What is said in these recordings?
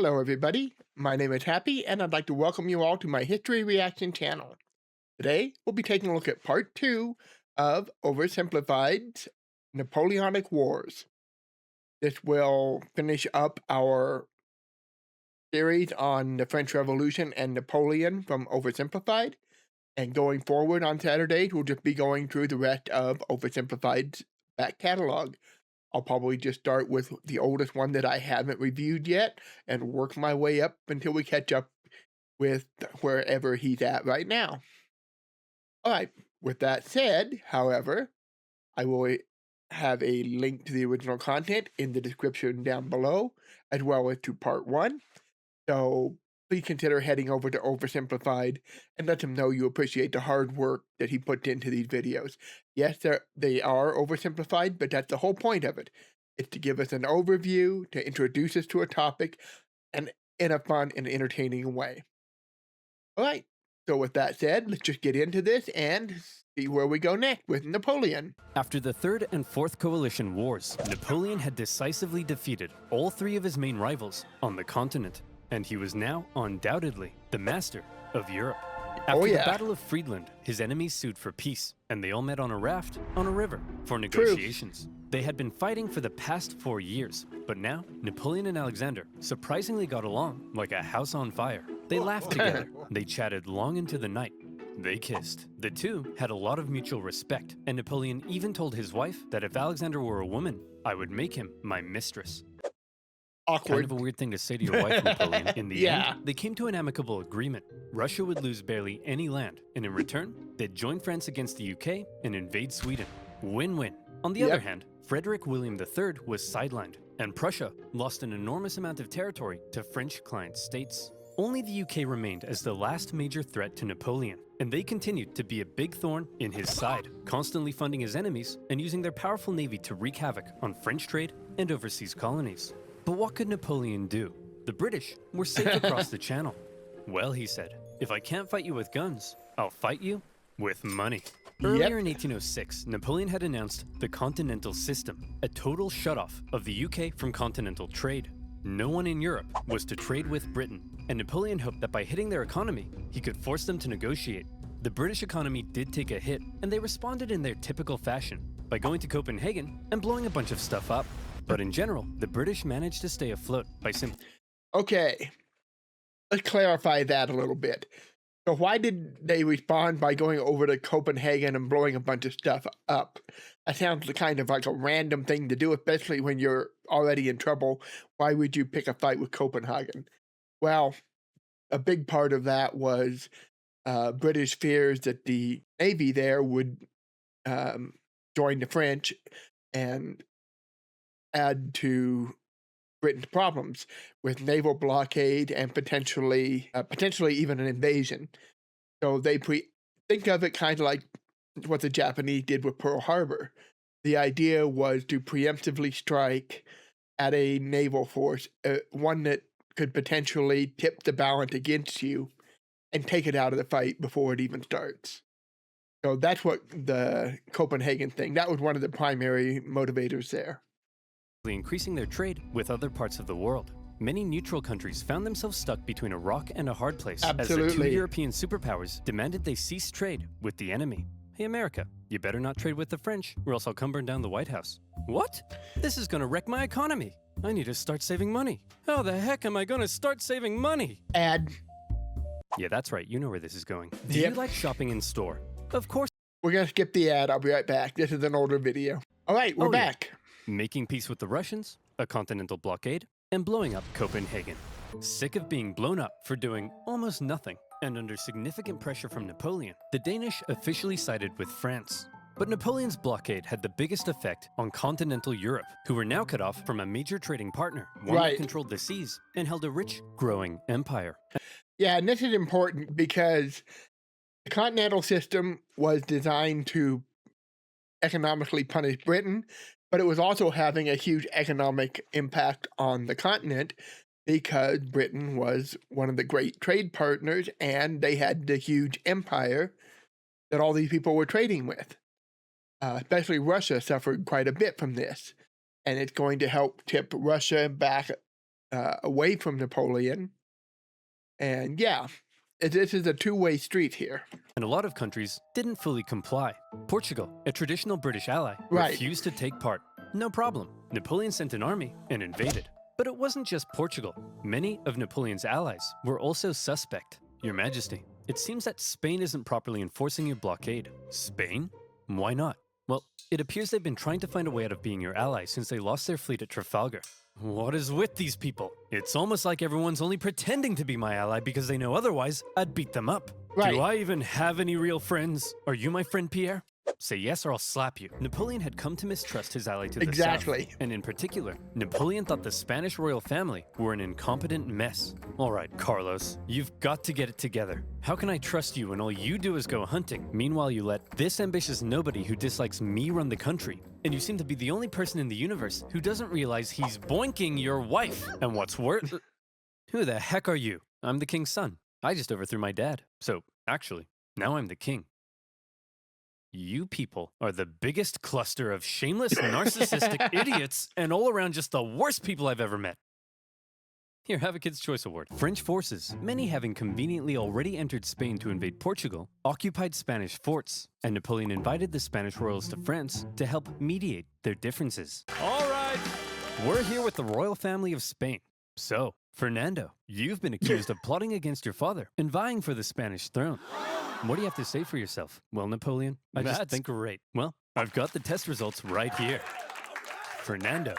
Hello, everybody. My name is Happy, and I'd like to welcome you all to my History Reaction channel. Today, we'll be taking a look at part 2 of Oversimplified Napoleonic Wars. This will finish up our series on the French Revolution and Napoleon from Oversimplified, and going forward on Saturdays, we'll just be going through the rest of Oversimplified's back catalog. I'll probably just start with the oldest one that I haven't reviewed yet and work my way up until we catch up with wherever he's at right now. All right, with that said, however, I will have a link to the original content in the description down below, as well as to part 1. So please consider heading over to Oversimplified and let him know you appreciate the hard work that he put into these videos. Yes, they are oversimplified, but that's the whole point of it. It's to give us an overview, to introduce us to a topic, and in a fun and entertaining way. All right, so with that said, let's just get into this and see where we go next with Napoleon. After the Third and Fourth Coalition Wars, Napoleon had decisively defeated all three of his main rivals on the continent, and he was now undoubtedly the master of Europe. After the Battle of Friedland, his enemies sued for peace, and they all met on a raft on a river for negotiations. They had been fighting for the past 4 years, but now Napoleon and Alexander surprisingly got along like a house on fire. They laughed together, they chatted long into the night, they kissed. The two had a lot of mutual respect, and Napoleon even told his wife that if Alexander were a woman, I would make him my mistress. Awkward. Kind of a weird thing to say to your wife, Napoleon. In the end, they came to an amicable agreement. Russia would lose barely any land, and in return, they'd join France against the UK and invade Sweden. Win-win. On the other hand, Frederick William III was sidelined, and Prussia lost an enormous amount of territory to French client states. Only the UK remained as the last major threat to Napoleon, and they continued to be a big thorn in his side, constantly funding his enemies and using their powerful navy to wreak havoc on French trade and overseas colonies. But what could Napoleon do? The British were safe across the channel. Well, he said, if I can't fight you with guns, I'll fight you with money. Earlier in 1806, Napoleon had announced the Continental System, a total shutoff of the UK from continental trade. No one in Europe was to trade with Britain, and Napoleon hoped that by hitting their economy, he could force them to negotiate. The British economy did take a hit, and they responded in their typical fashion, by going to Copenhagen and blowing a bunch of stuff up. But in general, the British managed to stay afloat by simply... Okay, let's clarify that a little bit. So why did they respond by going over to Copenhagen and blowing a bunch of stuff up? That sounds kind of like a random thing to do, especially when you're already in trouble. Why would you pick a fight with Copenhagen? Well, a big part of that was British fears that the Navy there would join the French and add to Britain's problems with naval blockade and potentially even an invasion. So they think of it kind of like what the Japanese did with Pearl Harbor. The idea was to preemptively strike at a naval force, one that could potentially tip the balance against you and take it out of the fight before it even starts. So that's what the Copenhagen thing, that was one of the primary motivators there. Increasing their trade with other parts of the world. Many neutral countries found themselves stuck between a rock and a hard place as the two European superpowers demanded they cease trade with the enemy. Hey America, you better not trade with the French or else I'll come burn down the White House. What? This is gonna wreck my economy. I need to start saving money. How the heck am I gonna start saving money? Ad. Yeah, that's right, you know where this is going. Do you like shopping in store? Of course. We're gonna skip the ad, I'll be right back. This is an older video. All right, we're back. Making peace with the Russians, a continental blockade, and blowing up Copenhagen. Sick of being blown up for doing almost nothing, and under significant pressure from Napoleon, the Danish officially sided with France. But Napoleon's blockade had the biggest effect on continental Europe, who were now cut off from a major trading partner, one that controlled the seas and held a rich, growing empire. Yeah, and this is important because the Continental System was designed to economically punish Britain, but it was also having a huge economic impact on the continent because Britain was one of the great trade partners and they had the huge empire that all these people were trading with. Especially Russia suffered quite a bit from this, and it's going to help tip Russia back away from Napoleon. And yeah, this is a two-way street here. And a lot of countries didn't fully comply. Portugal, a traditional British ally, Right. refused to take part. No problem. Napoleon sent an army and invaded. But it wasn't just Portugal. Many of Napoleon's allies were also suspect. Your Majesty, it seems that Spain isn't properly enforcing your blockade. Spain? Why not? Well, it appears they've been trying to find a way out of being your ally since they lost their fleet at Trafalgar. What is with these people? It's almost like everyone's only pretending to be my ally because they know otherwise I'd beat them up. Right. Do I even have any real friends? Are you my friend, Pierre? Say yes or I'll slap you. Napoleon had come to mistrust his ally to the Exactly. south. And in particular, Napoleon thought the Spanish royal family were an incompetent mess. All right, Carlos, you've got to get it together. How can I trust you when all you do is go hunting? Meanwhile, you let this ambitious nobody who dislikes me run the country. And you seem to be the only person in the universe who doesn't realize he's boinking your wife. And what's worse, who the heck are you? I'm the king's son. I just overthrew my dad. So, actually, now I'm the king. You people are the biggest cluster of shameless, narcissistic idiots and all around just the worst people I've ever met. Here, have a Kid's Choice Award. French forces, many having conveniently already entered Spain to invade Portugal, occupied Spanish forts, and Napoleon invited the Spanish royals to France to help mediate their differences. All right, we're here with the royal family of Spain. So, Fernando, you've been accused of plotting against your father and vying for the Spanish throne. What do you have to say for yourself? Well, Napoleon, I just think great. Well, I've got the test results right here. Fernando,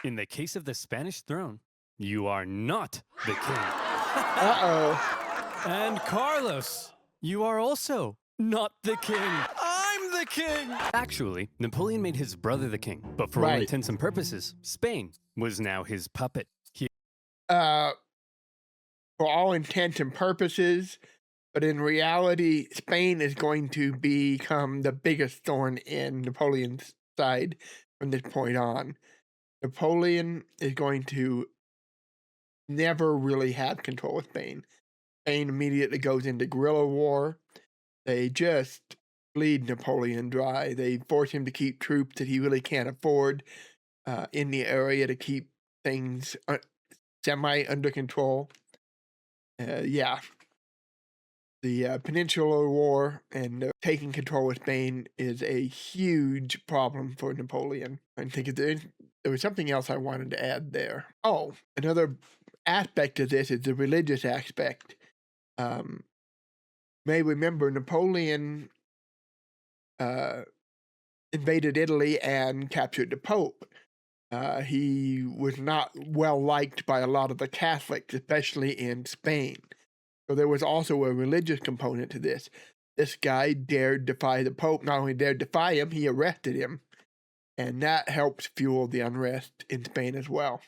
in the case of the Spanish throne, you are not the king. Uh-oh. And Carlos, you are also not the king. I'm the king! Actually, Napoleon made his brother the king, but for all Right. intents and purposes, Spain was now his puppet. For all intents and purposes, but in reality, Spain is going to become the biggest thorn in Napoleon's side from this point on. Napoleon is going to never really have control of Spain. Spain immediately goes into guerrilla war. They just bleed Napoleon dry. They force him to keep troops that he really can't afford in the area to keep things semi under control. Yeah. The Peninsular War and taking control of Spain is a huge problem for Napoleon. I think there was something else I wanted to add there. Oh, another aspect of this is the religious aspect. May remember Napoleon invaded Italy and captured the Pope. He was not well liked by a lot of the Catholics, especially in Spain. So there was also a religious component to this. This guy dared defy the Pope. Not only dared defy him, he arrested him. And that helps fuel the unrest in Spain as well.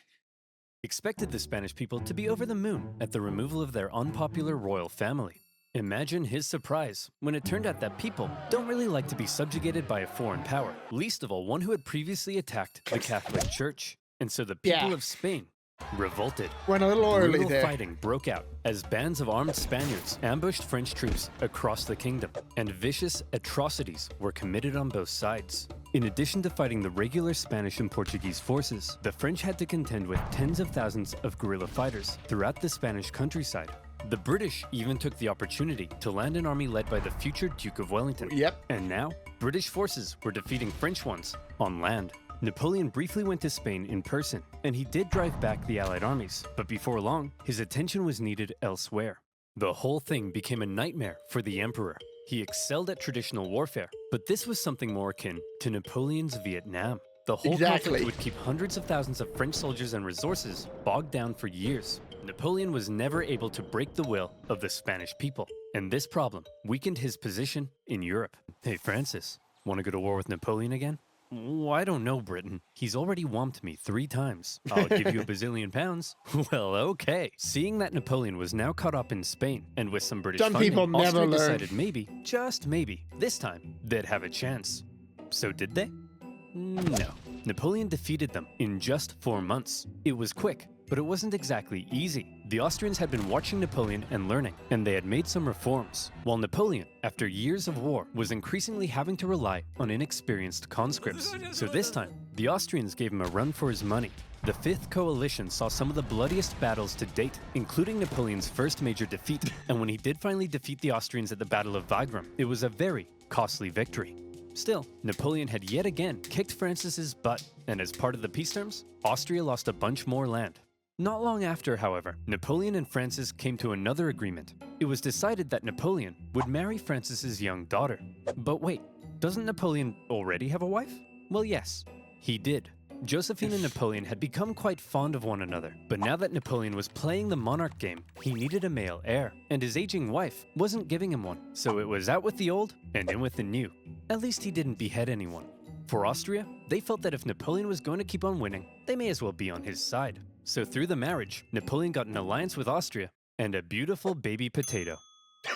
Expected the Spanish people to be over the moon at the removal of their unpopular royal family. Imagine his surprise when it turned out that people don't really like to be subjugated by a foreign power, least of all one who had previously attacked the Catholic Church. And so the people of Spain revolted. Went a little early Brutal there. fighting broke out as bands of armed Spaniards ambushed French troops across the kingdom, and vicious atrocities were committed on both sides. In addition to fighting the regular Spanish and Portuguese forces, the French had to contend with tens of thousands of guerrilla fighters throughout the Spanish countryside. The British even took the opportunity to land an army led by the future Duke of Wellington. Yep. And now, British forces were defeating French ones on land. Napoleon briefly went to Spain in person, and he did drive back the Allied armies, but before long, his attention was needed elsewhere. The whole thing became a nightmare for the emperor. He excelled at traditional warfare, but this was something more akin to Napoleon's Vietnam. The whole conflict would keep hundreds of thousands of French soldiers and resources bogged down for years. Napoleon was never able to break the will of the Spanish people, and this problem weakened his position in Europe. Hey, Francis, want to go to war with Napoleon again? Oh, I don't know, Britain. He's already whomped me 3 times. I'll give you a bazillion pounds. Well, okay. Seeing that Napoleon was now caught up in Spain, and with some British funding, people never Austria learn. decided maybe, just maybe, this time, they'd have a chance. So did they? No. Napoleon defeated them in just 4 months. It was quick, but it wasn't exactly easy. The Austrians had been watching Napoleon and learning, and they had made some reforms, while Napoleon, after years of war, was increasingly having to rely on inexperienced conscripts. So this time, the Austrians gave him a run for his money. The Fifth Coalition saw some of the bloodiest battles to date, including Napoleon's first major defeat, and when he did finally defeat the Austrians at the Battle of Wagram, it was a very costly victory. Still, Napoleon had yet again kicked Francis's butt, and as part of the peace terms, Austria lost a bunch more land. Not long after, however, Napoleon and Francis came to another agreement. It was decided that Napoleon would marry Francis's young daughter. But wait, doesn't Napoleon already have a wife? Well, yes, he did. Josephine and Napoleon had become quite fond of one another, but now that Napoleon was playing the monarch game, he needed a male heir, and his aging wife wasn't giving him one, so it was out with the old and in with the new. At least he didn't behead anyone. For Austria, they felt that if Napoleon was going to keep on winning, they may as well be on his side. So through the marriage, Napoleon got an alliance with Austria and a beautiful baby potato.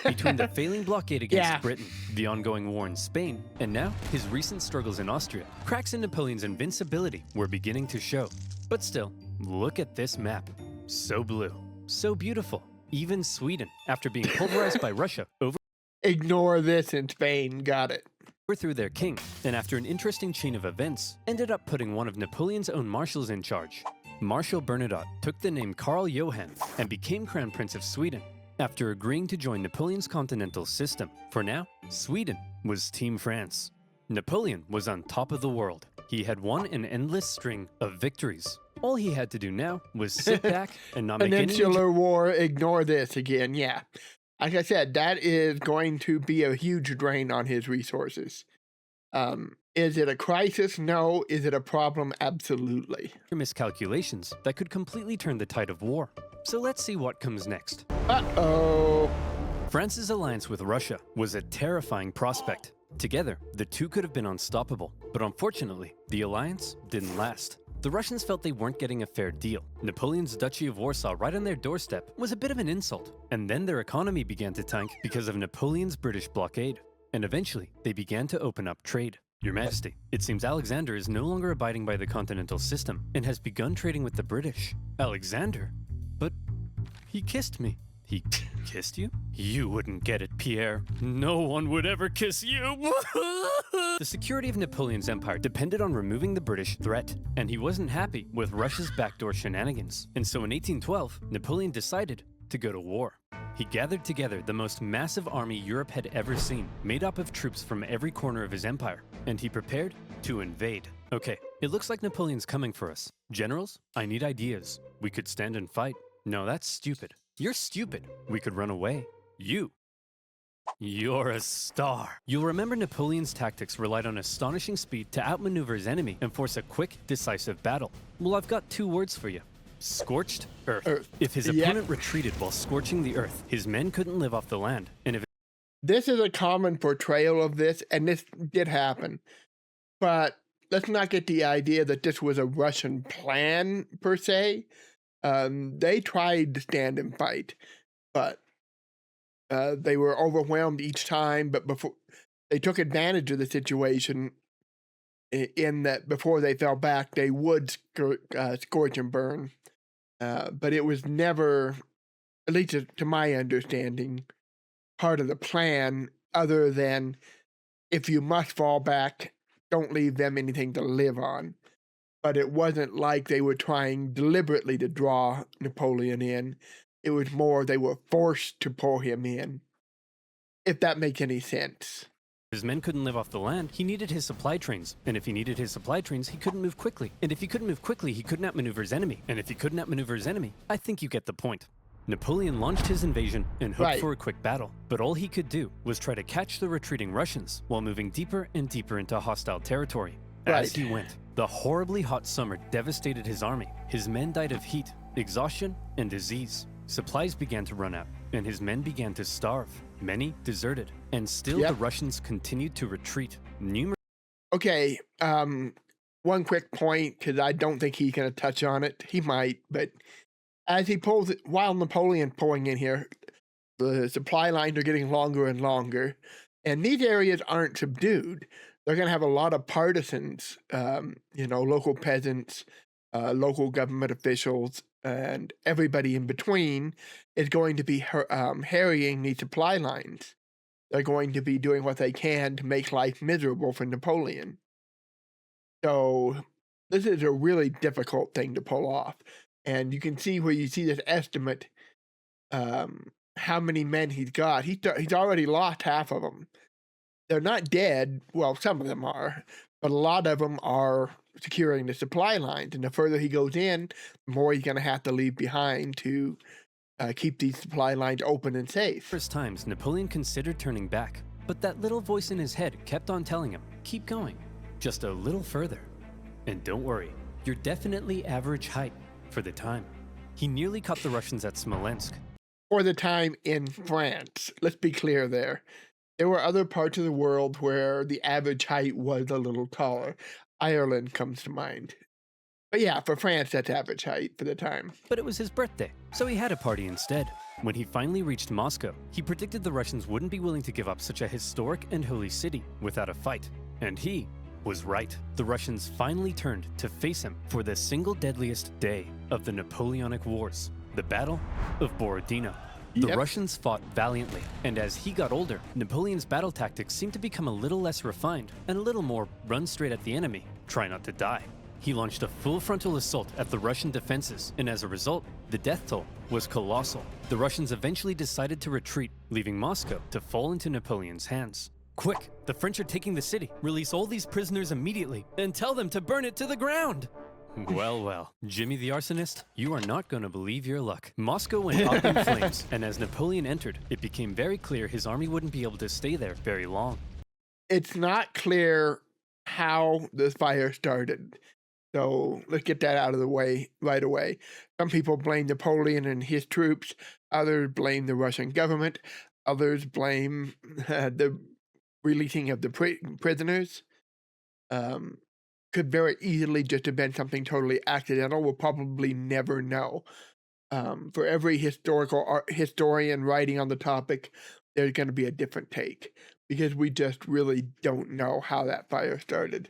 Between the failing blockade against Britain, the ongoing war in Spain, and now his recent struggles in Austria, cracks in Napoleon's invincibility were beginning to show. But still, look at this map. So blue, so beautiful. Even Sweden, after being pulverized by Russia, Ignore this in Spain, got it. Overthrew their king, and after an interesting chain of events, ended up putting one of Napoleon's own marshals in charge. Marshal Bernadotte took the name Karl Johan and became Crown Prince of Sweden, after agreeing to join Napoleon's Continental System. For now, Sweden was Team France. Napoleon was on top of the world. He had won an endless string of victories. All he had to do now was sit back and not make any... Peninsular War, ignore this again, yeah. Like I said, that is going to be a huge drain on his resources. Is it a crisis? No. Is it a problem? Absolutely. Miscalculations that could completely turn the tide of war. So let's see what comes next. Uh-oh. France's alliance with Russia was a terrifying prospect. Together, the two could have been unstoppable. But unfortunately, the alliance didn't last. The Russians felt they weren't getting a fair deal. Napoleon's Duchy of Warsaw right on their doorstep was a bit of an insult. And then their economy began to tank because of Napoleon's British blockade. And eventually, they began to open up trade. Your Majesty, it seems Alexander is no longer abiding by the Continental System and has begun trading with the British. Alexander? But he kissed me. He kissed you? You wouldn't get it, Pierre. No one would ever kiss you. The security of Napoleon's empire depended on removing the British threat, and he wasn't happy with Russia's backdoor shenanigans. And so in 1812, Napoleon decided to go to war. He gathered together the most massive army Europe had ever seen, made up of troops from every corner of his empire, and he prepared to invade. Okay, it looks like Napoleon's coming for us. Generals, I need ideas. We could stand and fight. No, that's stupid. You're stupid. We could run away. You're a star. You'll remember Napoleon's tactics relied on astonishing speed to outmaneuver his enemy and force a quick, decisive battle. Well, I've got two words for you. Scorched earth. If his opponent retreated while scorching the earth, his men couldn't live off the land. And if this is a common portrayal of this, and this did happen. But let's not get the idea that this was a Russian plan, per se. They tried to stand and fight, but they were overwhelmed each time. But before they took advantage of the situation, in that before they fell back, they would scorch and burn. But it was never, at least to my understanding, part of the plan, other than if you must fall back, don't leave them anything to live on. But it wasn't like they were trying deliberately to draw Napoleon in. It was more they were forced to pull him in, if that makes any sense. His men couldn't live off the land, he needed his supply trains. And if he needed his supply trains, he couldn't move quickly. And if he couldn't move quickly, he couldn't outmaneuver his enemy. And if he couldn't outmaneuver his enemy, I think you get the point. Napoleon launched his invasion and hoped for a quick battle. But all he could do was try to catch the retreating Russians while moving deeper and deeper into hostile territory. As he went, the horribly hot summer devastated his army. His men died of heat, exhaustion, and disease. Supplies began to run out, and his men began to starve. Many deserted, and still the Russians continued to retreat. Okay, one quick point, because I don't think he's going to touch on it. He might, but as he pulls it, while Napoleon pulling in here, the supply lines are getting longer and longer, and these areas aren't subdued. They're going to have a lot of partisans, local peasants, local government officials, and everybody in between is going to be harrying these supply lines. They're going to be doing what they can to make life miserable for Napoleon. So this is a really difficult thing to pull off. And you can see where you see this estimate, how many men he's got. He's already lost half of them. They're not dead. Well, some of them are, but a lot of them are securing the supply lines. And the further he goes in, the more he's going to have to leave behind to keep these supply lines open and safe. First times, Napoleon considered turning back, but that little voice in his head kept on telling him, keep going, just a little further. And don't worry, you're definitely average height for the time. He nearly caught the Russians at Smolensk. For the time in France, let's be clear there. There were other parts of the world where the average height was a little taller. Ireland comes to mind. But yeah, for France, that's average height for the time. But it was his birthday, so he had a party instead. When he finally reached Moscow, he predicted the Russians wouldn't be willing to give up such a historic and holy city without a fight. And he was right. The Russians finally turned to face him for the single deadliest day of the Napoleonic Wars, the Battle of Borodino. The Russians fought valiantly, and as he got older, Napoleon's battle tactics seemed to become a little less refined and a little more run straight at the enemy, try not to die. He launched a full frontal assault at the Russian defenses, and as a result, the death toll was colossal. The Russians eventually decided to retreat, leaving Moscow to fall into Napoleon's hands. Quick, the French are taking the city. Release all these prisoners immediately and tell them to burn it to the ground. Well, Jimmy the arsonist, you are not going to believe your luck. Moscow went up in flames, and as Napoleon entered, it became very clear his army wouldn't be able to stay there very long. It's not clear how the fire started, so let's get that out of the way right away. Some people blame Napoleon and his troops, others blame the Russian government, others blame the releasing of the prisoners. Could very easily just have been something totally accidental. We'll probably never know. For every historian writing on the topic, there's going to be a different take because we just really don't know how that fire started.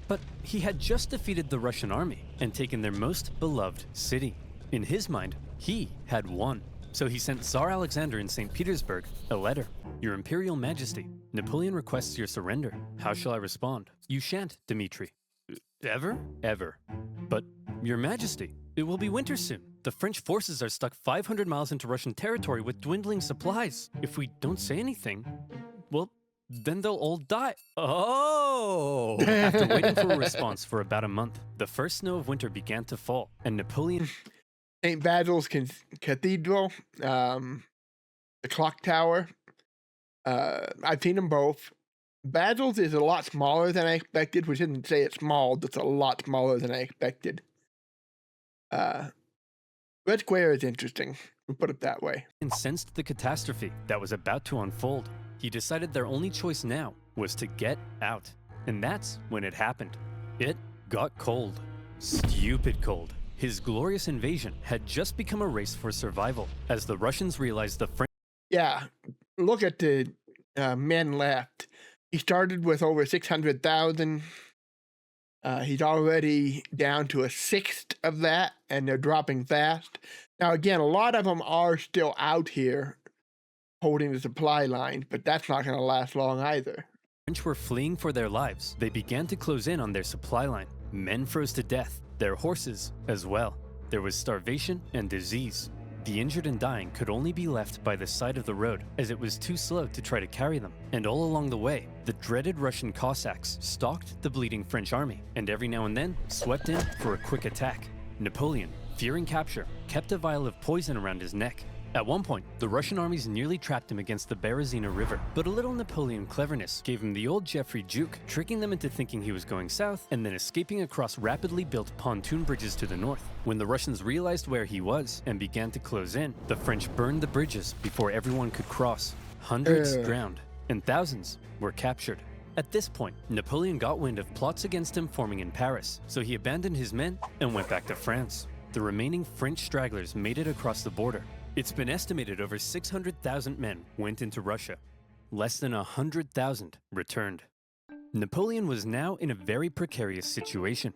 But he had just defeated the Russian army and taken their most beloved city. In his mind, he had won. So he sent Tsar Alexander in St. Petersburg a letter. Your Imperial Majesty, Napoleon requests your surrender. How shall I respond? You shan't, Dmitri. Ever? Ever. But, Your Majesty, it will be winter soon. The French forces are stuck 500 miles into Russian territory with dwindling supplies. If we don't say anything, well, then they'll all die. Oh! After waiting for a response for about a month, the first snow of winter began to fall, and Napoleon... St. Basil's Cathedral, the clock tower. I've seen them both. Basil's is a lot smaller than I expected, which didn't say it's small, just a lot smaller than I expected. Red Square is interesting, we'll put it that way. And sensed the catastrophe that was about to unfold. He decided their only choice now was to get out. And that's when it happened. It got cold. Stupid cold. His glorious invasion had just become a race for survival, as the Russians realized the French... Yeah, look at the men left. He started with over 600,000. He's already down to a sixth of that, and they're dropping fast. Now, again, a lot of them are still out here holding the supply lines, but that's not going to last long either. The French were fleeing for their lives. They began to close in on their supply line. Men froze to death. Their horses as well. There was starvation and disease. The injured and dying could only be left by the side of the road, as it was too slow to try to carry them. And all along the way, the dreaded Russian Cossacks stalked the bleeding French army, and every now and then swept in for a quick attack. Napoleon, fearing capture, kept a vial of poison around his neck. At one point, the Russian armies nearly trapped him against the Berezina River, but a little Napoleon cleverness gave him the old Geoffrey juke, tricking them into thinking he was going south and then escaping across rapidly built pontoon bridges to the north. When the Russians realized where he was and began to close in, the French burned the bridges before everyone could cross. Hundreds drowned, and thousands were captured. At this point, Napoleon got wind of plots against him forming in Paris, so he abandoned his men and went back to France. The remaining French stragglers made it across the border. It's been estimated over 600,000 men went into Russia. Less than 100,000 returned. Napoleon was now in a very precarious situation.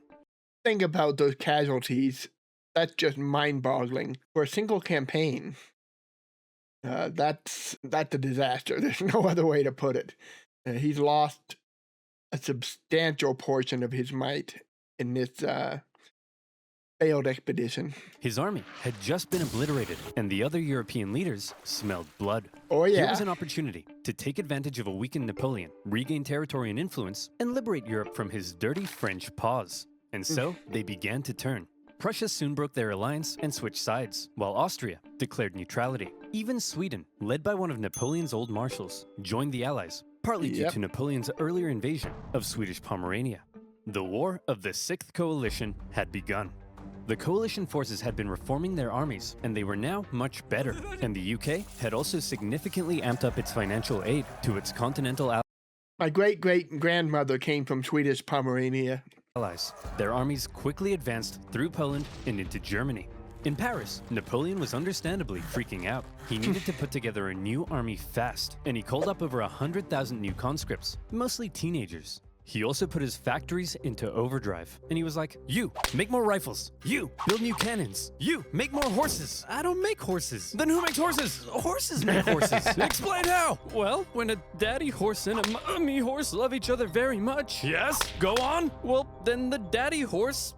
Think about those casualties. That's just mind-boggling. For a single campaign, that's a disaster. There's no other way to put it. He's lost a substantial portion of his might in this failed expedition. His army had just been obliterated, and the other European leaders smelled blood. Oh, yeah. Here was an opportunity to take advantage of a weakened Napoleon, regain territory and influence, and liberate Europe from his dirty French paws. And so, they began to turn. Prussia soon broke their alliance and switched sides, while Austria declared neutrality. Even Sweden, led by one of Napoleon's old marshals, joined the Allies, partly due to Napoleon's earlier invasion of Swedish Pomerania. The War of the Sixth Coalition had begun. The coalition forces had been reforming their armies, and they were now much better. And the UK had also significantly amped up its financial aid to its continental allies. My great-great-grandmother came from Swedish Pomerania. Their armies quickly advanced through Poland and into Germany. In Paris, Napoleon was understandably freaking out. He needed to put together a new army fast, and he called up over 100,000 new conscripts, mostly teenagers. He also put his factories into overdrive, and he was like, you, make more rifles. You, build new cannons. You, make more horses. I don't make horses. Then who makes horses? Horses make horses. Explain how. Well, when a daddy horse and a mommy horse love each other very much. Yes, go on. Well, then the daddy horse...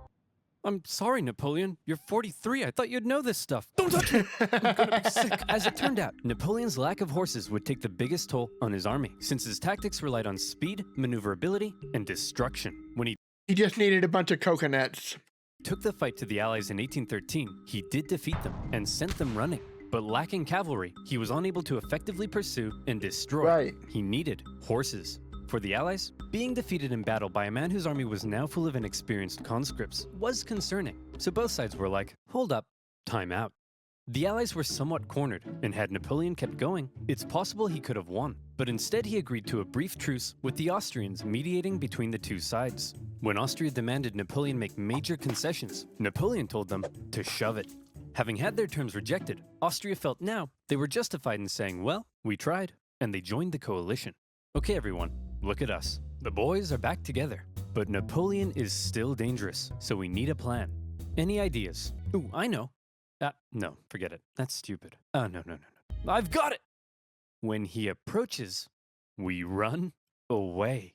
I'm sorry, Napoleon. You're 43. I thought you'd know this stuff. Don't touch me. I'm gonna be sick. As it turned out, Napoleon's lack of horses would take the biggest toll on his army, since his tactics relied on speed, maneuverability, and destruction. When he just needed a bunch of coconuts. Took the fight to the Allies in 1813, he did defeat them and sent them running. But lacking cavalry, he was unable to effectively pursue and destroy. Right. He needed horses. For the Allies, being defeated in battle by a man whose army was now full of inexperienced conscripts was concerning. So both sides were like, hold up, time out. The Allies were somewhat cornered, and had Napoleon kept going, it's possible he could have won. But instead he agreed to a brief truce with the Austrians mediating between the two sides. When Austria demanded Napoleon make major concessions, Napoleon told them to shove it. Having had their terms rejected, Austria felt now they were justified in saying, well, we tried, and they joined the coalition. Okay, everyone. Look at us. The boys are back together. But Napoleon is still dangerous, so we need a plan. Any ideas? Ooh, I know. No, forget it. That's stupid. No. I've got it! When he approaches, we run away.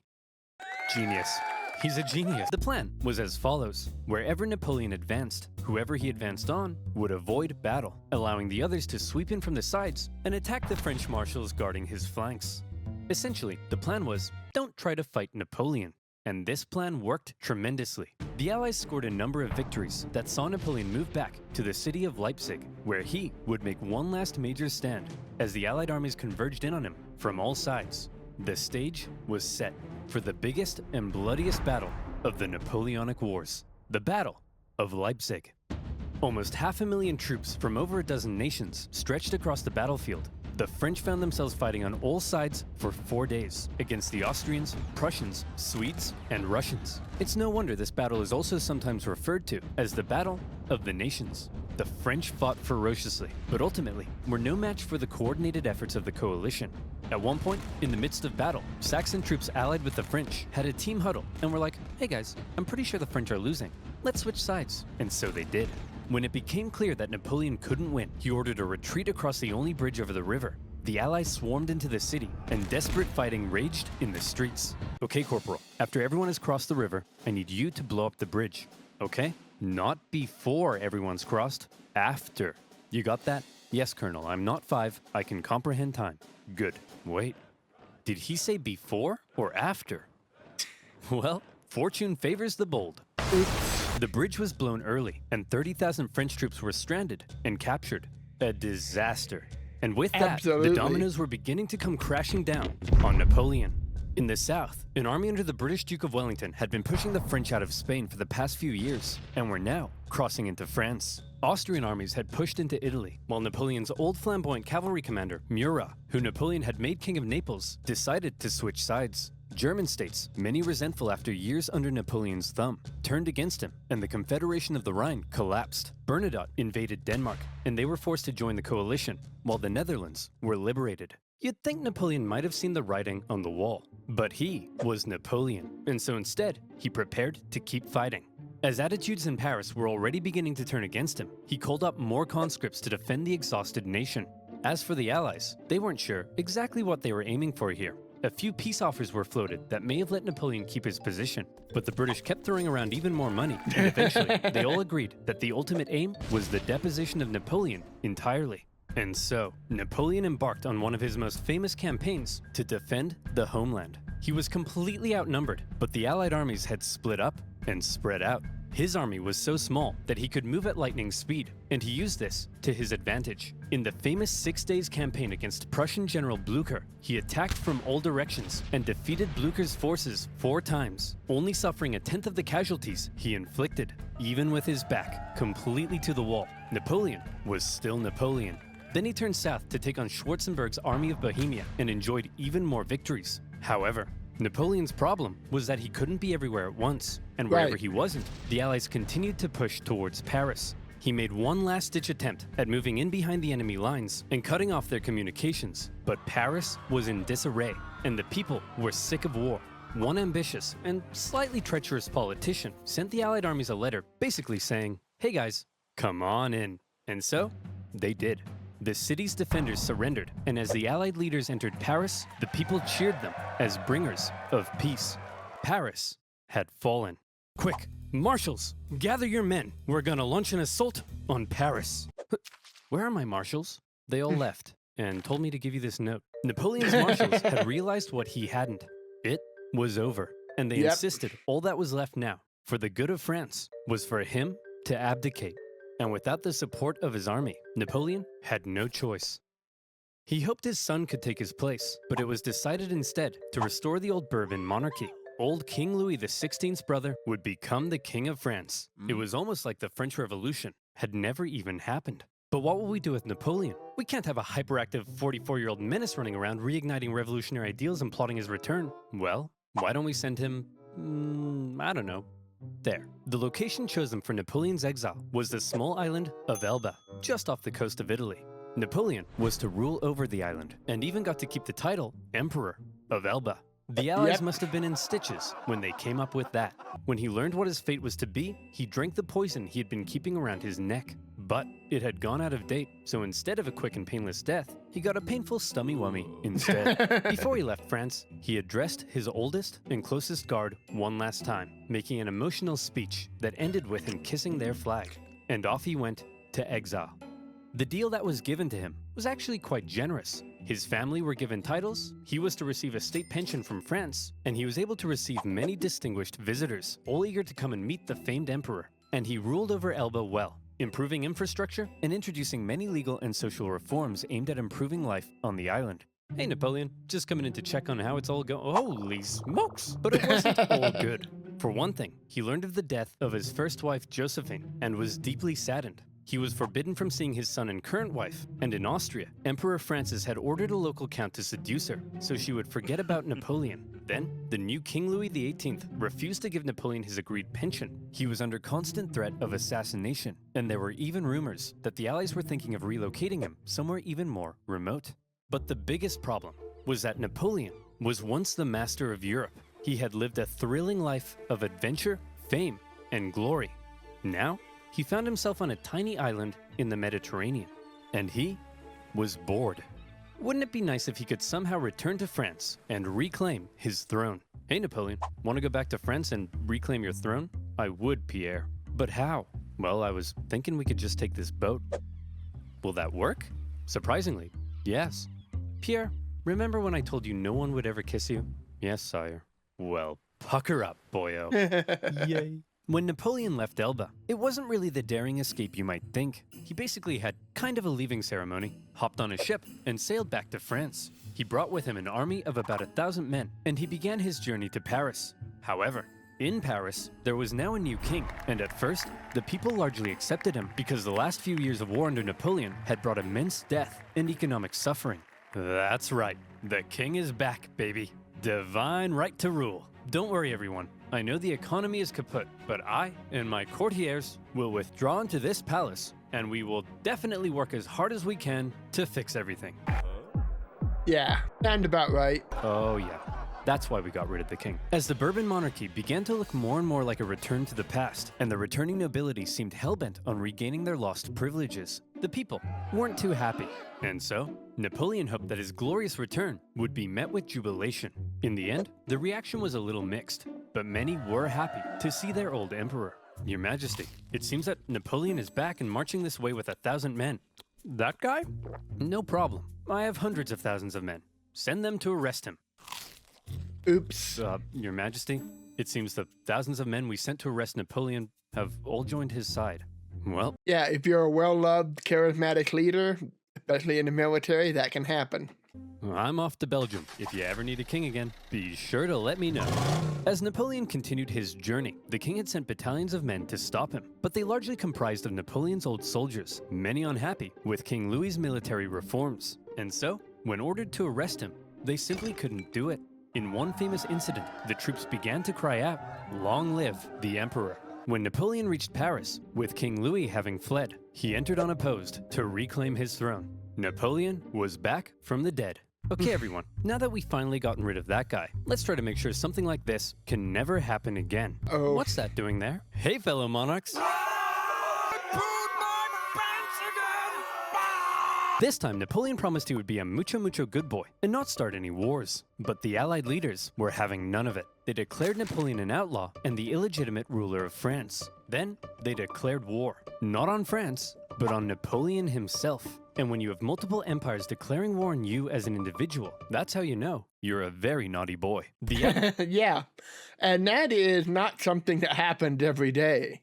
Genius. He's a genius. The plan was as follows. Wherever Napoleon advanced, whoever he advanced on would avoid battle, allowing the others to sweep in from the sides and attack the French marshals guarding his flanks. Essentially, the plan was, don't try to fight Napoleon. And this plan worked tremendously. The Allies scored a number of victories that saw Napoleon move back to the city of Leipzig, where he would make one last major stand as the Allied armies converged in on him from all sides. The stage was set for the biggest and bloodiest battle of the Napoleonic Wars, the Battle of Leipzig. Almost 500,000 troops from over a dozen nations stretched across the battlefield. The French found themselves fighting on all sides for 4 days against the Austrians, Prussians, Swedes, and Russians. It's no wonder this battle is also sometimes referred to as the Battle of the Nations. The French fought ferociously, but ultimately were no match for the coordinated efforts of the coalition. At one point, in the midst of battle, Saxon troops allied with the French had a team huddle and were like, hey guys, I'm pretty sure the French are losing. Let's switch sides. And so they did. When it became clear that Napoleon couldn't win, he ordered a retreat across the only bridge over the river. The Allies swarmed into the city, and desperate fighting raged in the streets. Okay, Corporal, after everyone has crossed the river, I need you to blow up the bridge. Okay? Not before everyone's crossed, after. You got that? Yes, Colonel, I'm not 5. I can comprehend time. Good. Wait. Did he say before or after? Well, fortune favors the bold. The bridge was blown early, and 30,000 French troops were stranded and captured. A disaster. And with that, the dominoes were beginning to come crashing down on Napoleon. In the south, an army under the British Duke of Wellington had been pushing the French out of Spain for the past few years, and were now crossing into France. Austrian armies had pushed into Italy, while Napoleon's old flamboyant cavalry commander, Murat, who Napoleon had made king of Naples, decided to switch sides. German states, many resentful after years under Napoleon's thumb, turned against him, and the Confederation of the Rhine collapsed. Bernadotte invaded Denmark, and they were forced to join the coalition, while the Netherlands were liberated. You'd think Napoleon might have seen the writing on the wall, but he was Napoleon, and so instead, he prepared to keep fighting. As attitudes in Paris were already beginning to turn against him, he called up more conscripts to defend the exhausted nation. As for the Allies, they weren't sure exactly what they were aiming for here. A few peace offers were floated that may have let Napoleon keep his position, but the British kept throwing around even more money, and eventually they all agreed that the ultimate aim was the deposition of Napoleon entirely. And so, Napoleon embarked on one of his most famous campaigns to defend the homeland. He was completely outnumbered, but the Allied armies had split up and spread out. His army was so small that he could move at lightning speed, and he used this to his advantage. In the famous 6 Days campaign against Prussian General Blücher, he attacked from all directions and defeated Blücher's forces 4 times, only suffering a tenth of the casualties he inflicted. Even with his back completely to the wall, Napoleon was still Napoleon. Then he turned south to take on Schwarzenberg's army of Bohemia and enjoyed even more victories. However, Napoleon's problem was that he couldn't be everywhere at once, and wherever he wasn't, the Allies continued to push towards Paris. He made one last-ditch attempt at moving in behind the enemy lines and cutting off their communications, but Paris was in disarray, and the people were sick of war. One ambitious and slightly treacherous politician sent the Allied armies a letter basically saying, "Hey guys, come on in." And so, they did. The city's defenders surrendered, and as the Allied leaders entered Paris, the people cheered them as bringers of peace. Paris had fallen. Quick, marshals, gather your men. We're gonna launch an assault on Paris. Where are my marshals? They all left and told me to give you this note. Napoleon's marshals had realized what he hadn't. It was over, and they insisted all that was left now, for the good of France, was for him to abdicate. And without the support of his army, Napoleon had no choice. He hoped his son could take his place, but it was decided instead to restore the old Bourbon monarchy. Old King Louis XVI's brother would become the King of France. It was almost like the French Revolution had never even happened. But what will we do with Napoleon? We can't have a hyperactive 44-year-old menace running around reigniting revolutionary ideals and plotting his return. Well, why don't we send him, I don't know, there. The location chosen for Napoleon's exile was the small island of Elba, just off the coast of Italy. Napoleon was to rule over the island, and even got to keep the title Emperor of Elba. The Allies must have been in stitches when they came up with that. When he learned what his fate was to be, he drank the poison he had been keeping around his neck. But it had gone out of date, so instead of a quick and painless death, he got a painful stummy-wummy instead. Before he left France, he addressed his oldest and closest guard one last time, making an emotional speech that ended with him kissing their flag. And off he went to exile. The deal that was given to him was actually quite generous. His family were given titles, he was to receive a state pension from France, and he was able to receive many distinguished visitors, all eager to come and meet the famed emperor. And he ruled over Elba well, improving infrastructure and introducing many legal and social reforms aimed at improving life on the island. Hey Napoleon, just coming in to check on how it's all going. Holy smokes! But it wasn't all good. For one thing, he learned of the death of his first wife Josephine and was deeply saddened. He was forbidden from seeing his son and current wife, and in Austria, Emperor Francis had ordered a local count to seduce her, so she would forget about Napoleon. Then, the new King Louis XVIII refused to give Napoleon his agreed pension. He was under constant threat of assassination, and there were even rumors that the Allies were thinking of relocating him somewhere even more remote. But the biggest problem was that Napoleon was once the master of Europe. He had lived a thrilling life of adventure, fame, and glory. Now, he found himself on a tiny island in the Mediterranean, and he was bored. Wouldn't it be nice if he could somehow return to France and reclaim his throne? Hey Napoleon, want to go back to France and reclaim your throne? I would, Pierre. But how? Well, I was thinking we could just take this boat. Will that work? Surprisingly, yes. Pierre, remember when I told you no one would ever kiss you? Yes, sire. Well, pucker up, boyo. Yay. When Napoleon left Elba, it wasn't really the daring escape you might think. He basically had kind of a leaving ceremony, hopped on a ship, and sailed back to France. He brought with him an army of about 1,000 men, and he began his journey to Paris. However, in Paris, there was now a new king, and at first, the people largely accepted him because the last few years of war under Napoleon had brought immense death and economic suffering. That's right, the king is back, baby. Divine right to rule. Don't worry, everyone. I know the economy is kaput, but I and my courtiers will withdraw into this palace, and we will definitely work as hard as we can to fix everything. Yeah, sound about right. Oh yeah. That's why we got rid of the king. As the Bourbon monarchy began to look more and more like a return to the past, and the returning nobility seemed hellbent on regaining their lost privileges, the people weren't too happy. And so, Napoleon hoped that his glorious return would be met with jubilation. In the end, the reaction was a little mixed, but many were happy to see their old emperor. Your Majesty, it seems that Napoleon is back and marching this way with 1,000 men. That guy? No problem. I have hundreds of thousands of men. Send them to arrest him. Oops. Your Majesty, it seems the thousands of men we sent to arrest Napoleon have all joined his side. Well, yeah, if you're a well-loved, charismatic leader, especially in the military, that can happen. I'm off to Belgium. If you ever need a king again, be sure to let me know. As Napoleon continued his journey, the king had sent battalions of men to stop him, but they largely comprised of Napoleon's old soldiers, many unhappy with King Louis's military reforms. And so, when ordered to arrest him, they simply couldn't do it. In one famous incident, the troops began to cry out, "Long live the Emperor." When Napoleon reached Paris, with King Louis having fled, he entered unopposed to reclaim his throne. Napoleon was back from the dead. Okay, everyone, now that we've finally gotten rid of that guy, let's try to make sure something like this can never happen again. Oh. What's that doing there? Hey, fellow monarchs. This time, Napoleon promised he would be a mucho good boy and not start any wars. But the Allied leaders were having none of it. They declared Napoleon an outlaw and the illegitimate ruler of France. Then, they declared war, not on France, but on Napoleon himself. And when you have multiple empires declaring war on you as an individual, that's how you know you're a very naughty boy. Yeah, and that is not something that happened every day.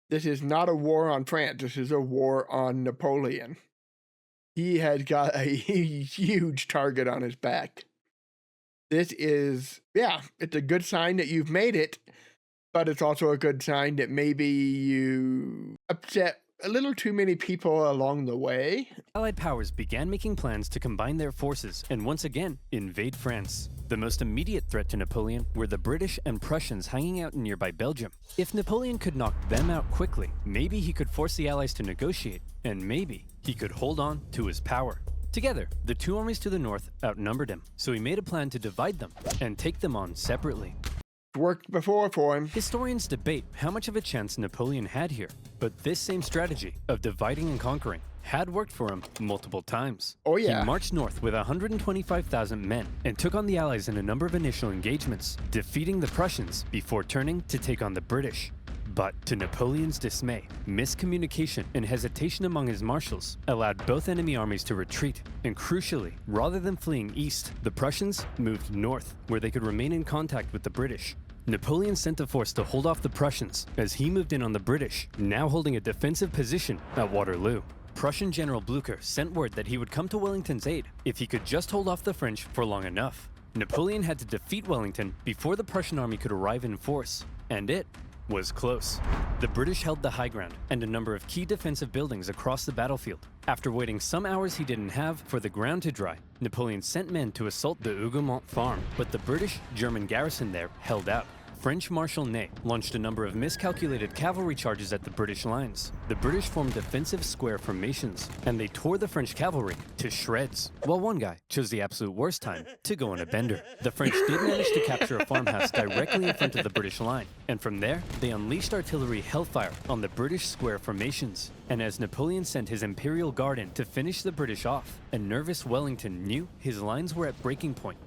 This is not a war on France. This is a war on Napoleon. He has got a huge target on his back. This is, yeah, it's a good sign that you've made it, but it's also a good sign that maybe you upset a little too many people along the way. Allied powers began making plans to combine their forces and once again invade France. The most immediate threat to Napoleon were the British and Prussians hanging out in nearby Belgium. If Napoleon could knock them out quickly, maybe he could force the Allies to negotiate, and maybe he could hold on to his power. Together, the two armies to the north outnumbered him, so he made a plan to divide them and take them on separately. Worked before for him. Historians debate how much of a chance Napoleon had here, but this same strategy of dividing and conquering had worked for him multiple times. Oh yeah. He marched north with 125,000 men and took on the Allies in a number of initial engagements, defeating the Prussians before turning to take on the British. But to Napoleon's dismay, miscommunication and hesitation among his marshals allowed both enemy armies to retreat, and crucially, rather than fleeing east, the Prussians moved north, where they could remain in contact with the British. Napoleon sent a force to hold off the Prussians as he moved in on the British, now holding a defensive position at Waterloo. Prussian General Blücher sent word that he would come to Wellington's aid if he could just hold off the French for long enough. Napoleon had to defeat Wellington before the Prussian army could arrive in force, and it was close. The British held the high ground and a number of key defensive buildings across the battlefield. After waiting some hours he didn't have for the ground to dry, Napoleon sent men to assault the Hougoumont farm, but the British-German garrison there held out. French Marshal Ney launched a number of miscalculated cavalry charges at the British lines. The British formed defensive square formations, and they tore the French cavalry to shreds, while one guy chose the absolute worst time to go on a bender. The French did manage to capture a farmhouse directly in front of the British line, and from there, they unleashed artillery hellfire on the British square formations. And as Napoleon sent his Imperial Guard in to finish the British off, a nervous Wellington knew his lines were at breaking point.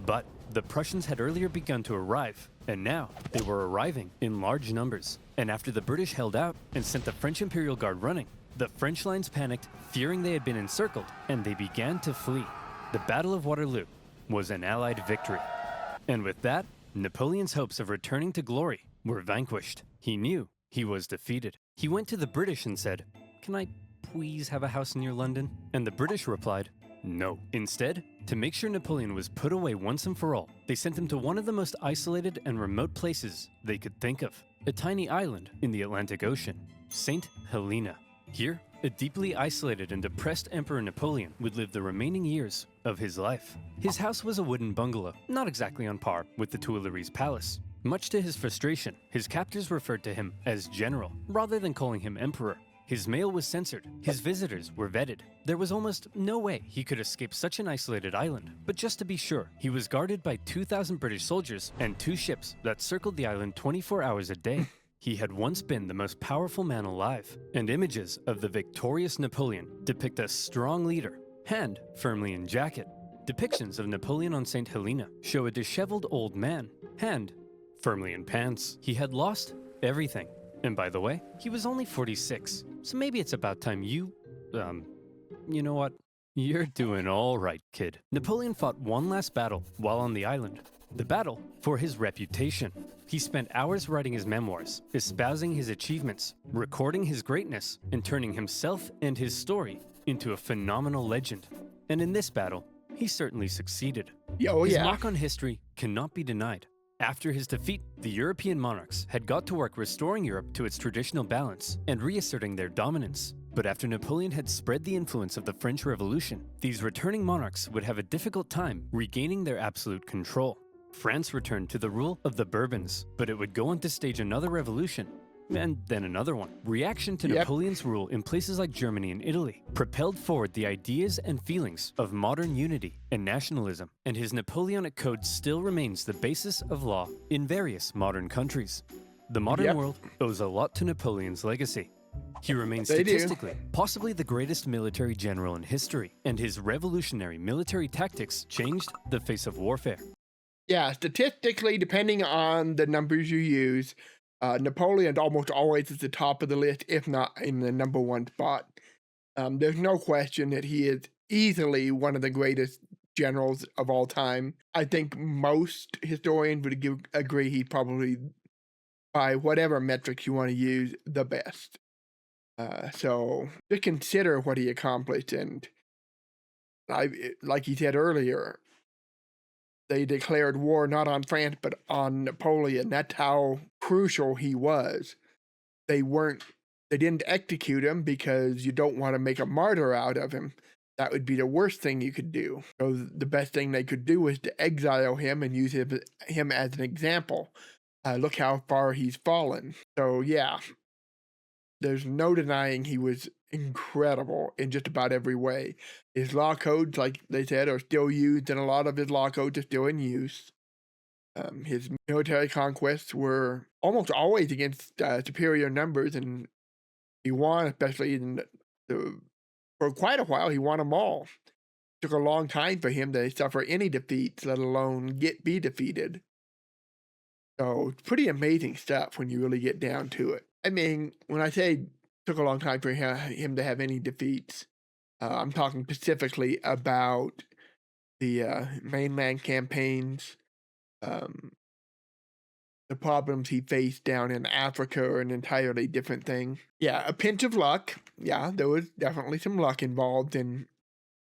But the Prussians had earlier begun to arrive, and now they were arriving in large numbers. And after the British held out and sent the French Imperial Guard running, the French lines panicked, fearing they had been encircled, and they began to flee. The Battle of Waterloo was an Allied victory. And with that, Napoleon's hopes of returning to glory were vanquished. He knew he was defeated. He went to the British and said, "Can I please have a house near London?" And the British replied, "No." Instead, to make sure Napoleon was put away once and for all, they sent him to one of the most isolated and remote places they could think of, a tiny island in the Atlantic Ocean, St. Helena. Here, a deeply isolated and depressed Emperor Napoleon would live the remaining years of his life. His house was a wooden bungalow, not exactly on par with the Tuileries Palace. Much to his frustration, his captors referred to him as general, rather than calling him emperor. His mail was censored, his visitors were vetted. There was almost no way he could escape such an isolated island. But just to be sure, he was guarded by 2,000 British soldiers and 2 ships that circled the island 24 hours a day. He had once been the most powerful man alive, and images of the victorious Napoleon depict a strong leader, hand firmly in jacket. Depictions of Napoleon on St. Helena show a disheveled old man, hand firmly in pants. He had lost everything. And by the way, he was only 46, so maybe it's about time you know what? You're doing all right, kid. Napoleon fought one last battle while on the island. The battle for his reputation. He spent hours writing his memoirs, espousing his achievements, recording his greatness, and turning himself and his story into a phenomenal legend. And in this battle, he certainly succeeded. His mark on history cannot be denied. After his defeat, the European monarchs had got to work restoring Europe to its traditional balance and reasserting their dominance. But after Napoleon had spread the influence of the French Revolution, these returning monarchs would have a difficult time regaining their absolute control. France returned to the rule of the Bourbons, but it would go on to stage another revolution, and then another one. Reaction to Napoleon's rule in places like Germany and Italy propelled forward the ideas and feelings of modern unity and nationalism, and his Napoleonic Code still remains the basis of law in various modern countries. The modern world owes a lot to Napoleon's legacy. He remains statistically possibly the greatest military general in history, and his revolutionary military tactics changed the face of warfare. Yeah, statistically, depending on the numbers you use, Napoleon almost always is the top of the list, if not in the #1 spot. There's no question that he is easily one of the greatest generals of all time. I think most historians would agree he's probably, by whatever metrics you want to use, the best. So just consider what he accomplished, and like he said earlier, they declared war not on France, but on Napoleon. That's how crucial he was. They didn't execute him because you don't want to make a martyr out of him. That would be the worst thing you could do. So the best thing they could do was to exile him and use him as an example. Look how far he's fallen. So yeah, there's no denying he was incredible in just about every way. His law codes, like they said, are still used, and a lot of his law codes are still in use. His military conquests were almost always against superior numbers, and he won, especially for quite a while, he won them all. It took a long time for him to suffer any defeats, let alone be defeated. So it's pretty amazing stuff when you really get down to it. I mean, when I say it took a long time for him to have any defeats, I'm talking specifically about the mainland campaigns, the problems he faced down in Africa are an entirely different thing. Yeah, a pinch of luck. Yeah, there was definitely some luck involved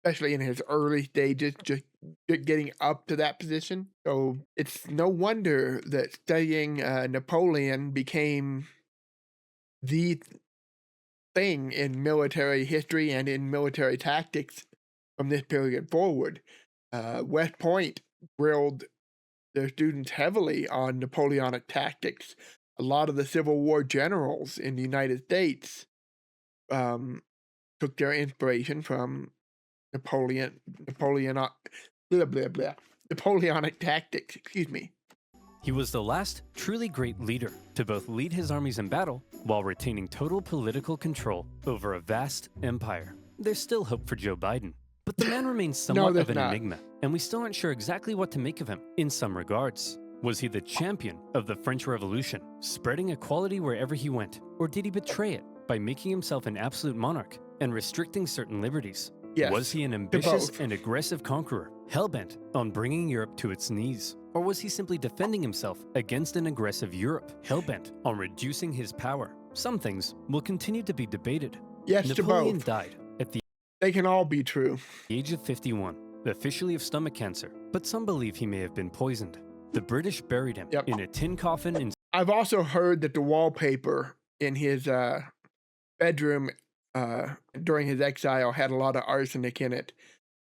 especially in his early stages, just getting up to that position. So it's no wonder that studying Napoleon became the thing in military history and in military tactics from this period forward. West Point grilled their students heavily on Napoleonic tactics. A lot of the Civil War generals in the United States took their inspiration from Napoleonic tactics, excuse me. He was the last truly great leader to both lead his armies in battle while retaining total political control over a vast empire. There's still hope for Joe Biden, but the man remains somewhat of an enigma, and we still aren't sure exactly what to make of him in some regards. Was he the champion of the French Revolution, spreading equality wherever he went, or did he betray it by making himself an absolute monarch and restricting certain liberties? Yes, was he an ambitious and aggressive conqueror, hell-bent on bringing Europe to its knees? Or was he simply defending himself against an aggressive Europe, hell-bent on reducing his power? Some things will continue to be debated. Yes, Napoleon died at the They can all be true. age of 51, officially of stomach cancer, but some believe he may have been poisoned. The British buried him in a tin coffin in... I've also heard that the wallpaper in his bedroom during his exile had a lot of arsenic in it,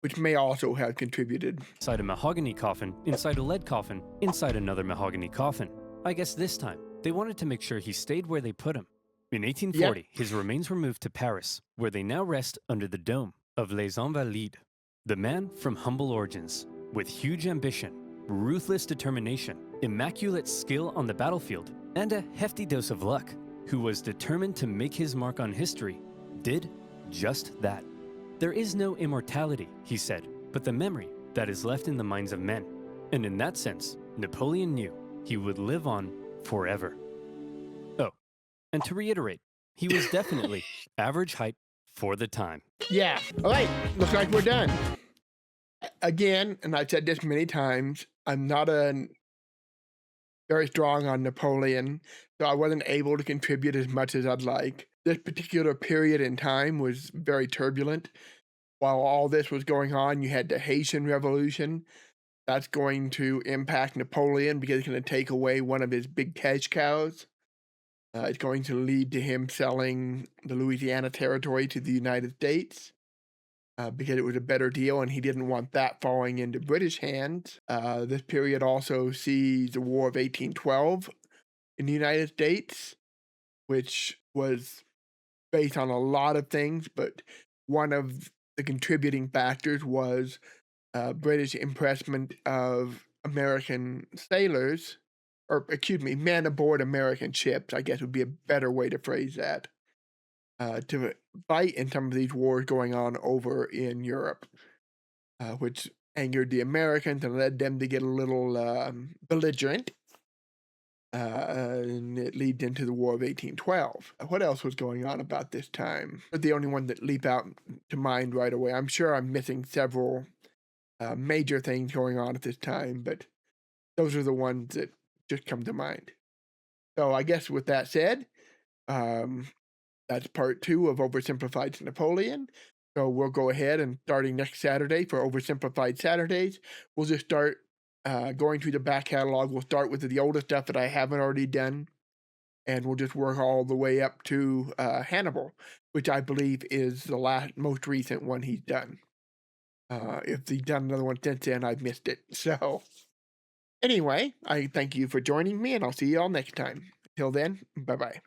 which may also have contributed. Inside a mahogany coffin, inside a lead coffin, inside another mahogany coffin. I guess this time, they wanted to make sure he stayed where they put him. In 1840, his remains were moved to Paris, where they now rest under the dome of Les Invalides. The man from humble origins, with huge ambition, ruthless determination, immaculate skill on the battlefield, and a hefty dose of luck, who was determined to make his mark on history, did just that. There is no immortality, he said, but the memory that is left in the minds of men. And in that sense, Napoleon knew he would live on forever. Oh, and to reiterate, he was definitely average height for the time. Yeah. All right. Looks like we're done. Again, and I've said this many times, I'm not very strong on Napoleon, so I wasn't able to contribute as much as I'd like. This particular period in time was very turbulent. While all this was going on, you had the Haitian Revolution. That's going to impact Napoleon because it's going to take away one of his big cash cows. It's going to lead to him selling the Louisiana territory to the United States because it was a better deal, and he didn't want that falling into British hands. This period also sees the War of 1812 in the United States, which was based on a lot of things, but one of the contributing factors was British impressment of American sailors, or excuse me, men aboard American ships, I guess would be a better way to phrase that, to fight in some of these wars going on over in Europe, which angered the Americans and led them to get a little belligerent. And it leads into the War of 1812. What else was going on about this time? The only one that leap out to mind right away. I'm sure I'm missing several major things going on at this time, but those are the ones that just come to mind. So I guess with that said, that's part 2 of Oversimplified Napoleon. So we'll go ahead and starting next Saturday for Oversimplified Saturdays, we'll just start going through the back catalog. We'll start with the older stuff that I haven't already done, and we'll just work all the way up to Hannibal, which I believe is the most recent one he's done. If he's done another one since then, I've missed it. So anyway, I thank you for joining me, and I'll see you all next time. Till then, bye-bye.